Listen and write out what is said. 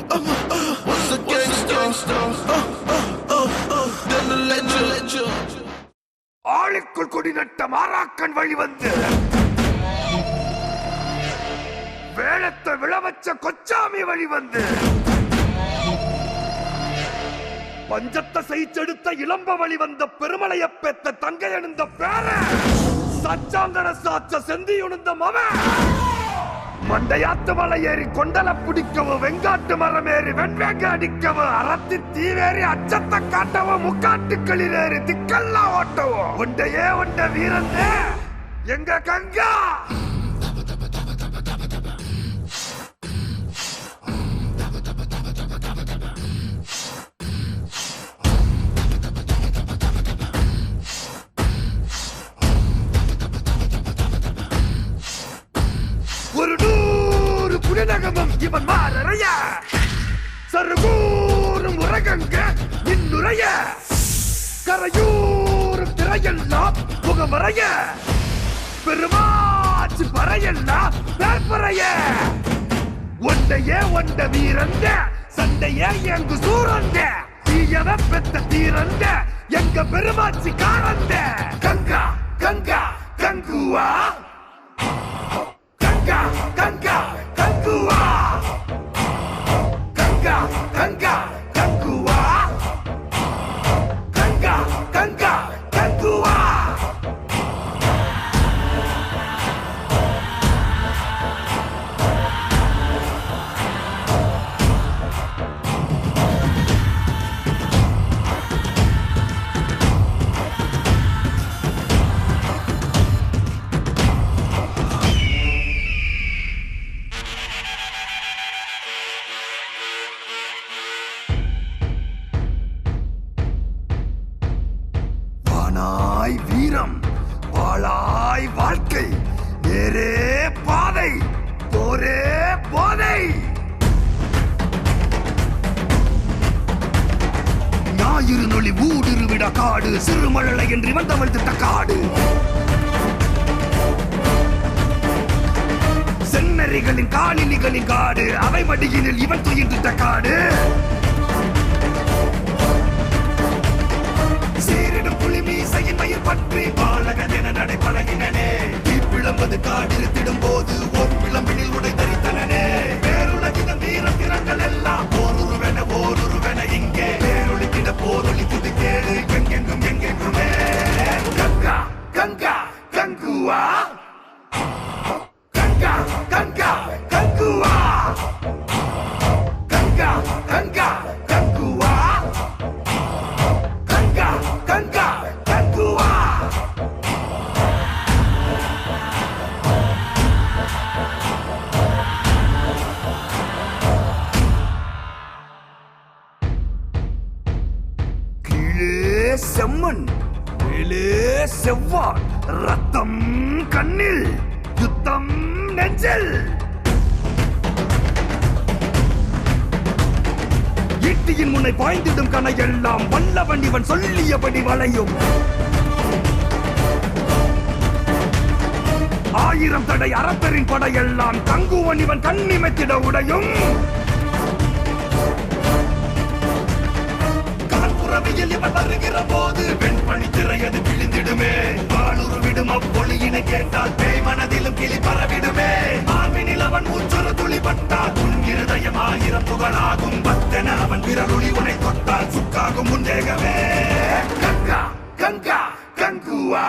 Was a gangster. Then the legend. ஆளுக்குள் கொடி நட்ட மாறாக்கன் வழி வந்து வேளத்தை விளவச்ச கொச்சாமி வழி வந்து பஞ்சத்தை செய்ச்செடுத்த இளம்ப வழி வந்த பெருமலைய பெத்த தங்கை அணிந்த பேர சச்சாங்கன சாச்ச செந்தி உணர்ந்த மவ மண்டையாத்து மலை ஏறி கொண்டல பிடிக்கவும் வெங்காட்டு மரம் ஏறி வெண்வேங்க அடிக்கவும் அறத்தி தீவேறி அச்சத்தை காட்டவும் முக்காட்டுக்களில் ஏறி திக்கெல்லாம் ஓட்டவும் ஒண்டையே ஒண்ட வீரந்தே எங்க கங்கா ஒரு 100 புலிநகமும் இவன் மாறறைய சருகூரும் உரகங்க இன்னுரைய கரையூரும் திரையெல்லாம் முகமறைய பெருமாச்சு பறையெல்லாம் பேர்பறைய ஒண்டையே ஒண்ட வீரந்த சண்டையே எங்கு சூரந்த தீயவ பெத்த தீரந்த எங்க பெருமாச்சி காரந்த கங்கா கங்கா கங்குவா கங்கா கங்கா கங்குவா கங்கா கங்கா கங்குவா கங்கா கங்கா கங்குவா வீரம் வாளாய் வாழ்க்கை நேரே பாதை போரே போதை ஞாயிறு நொழி ஊடுருவிட காடு சிறுமழலை என்று இவன் தமிழ் திட்ட காடு செந்நெறிகளின் காலிலிகளின் காடு அவை மடியினில் இவன் துயின்றிட்ட காடு சீரிடும் புலி மீசையின் மயிர் பற்றி பாலகனென நடைபழகினனே தீப்பிழம்பது காடிருத்திடும் போது ஒரு விளம்பினில் உடை தரித்தனனே பேருலகின வீர திறங்கள் எல்லாம் ஓருருவென இங்கே பேரொழித்திட போரொழி துதி கேடு எங்கெங்கும் எங்கெங்குமே கங்கா கங்கா கங்குவா கங்கா கங்கா கங்குவா கங்கா கங்கா கங்குவா கங்கா கங்கா கங்குவா கீழே செம்மண் மேலே செவ்வாய் ரத்தம் கண்ணில் யுத்தம் நெஞ்சில் ஈட்டியின் முனை பாய்ந்திடும் கணையெல்லாம் வல்லவன் இவன் சொல்லியபடி வளையும் 1000 தடை அரப்பரின் படையெல்லாம் தங்குவன் இவன் கண்ணிமைத்திட உடையும் கடற்புறவியில் இவன் வருகிற போது வெண்பணி திரையது கிழிந்திடுமே வாளுருவிடும் அப்பொழியினை கேட்டால் பேய் மனதிலும் கிளி பரவிடுமே மார்பினில் அவன் மூச்சொரு துளிப்பட்டால் உன் இருதயம் 1000 புகழாகும் பத்தென அவன் விரலுளி உனை தொட்டால் சுக்காகும் உன் தேகமே கங்கா கங்கா கங்குவா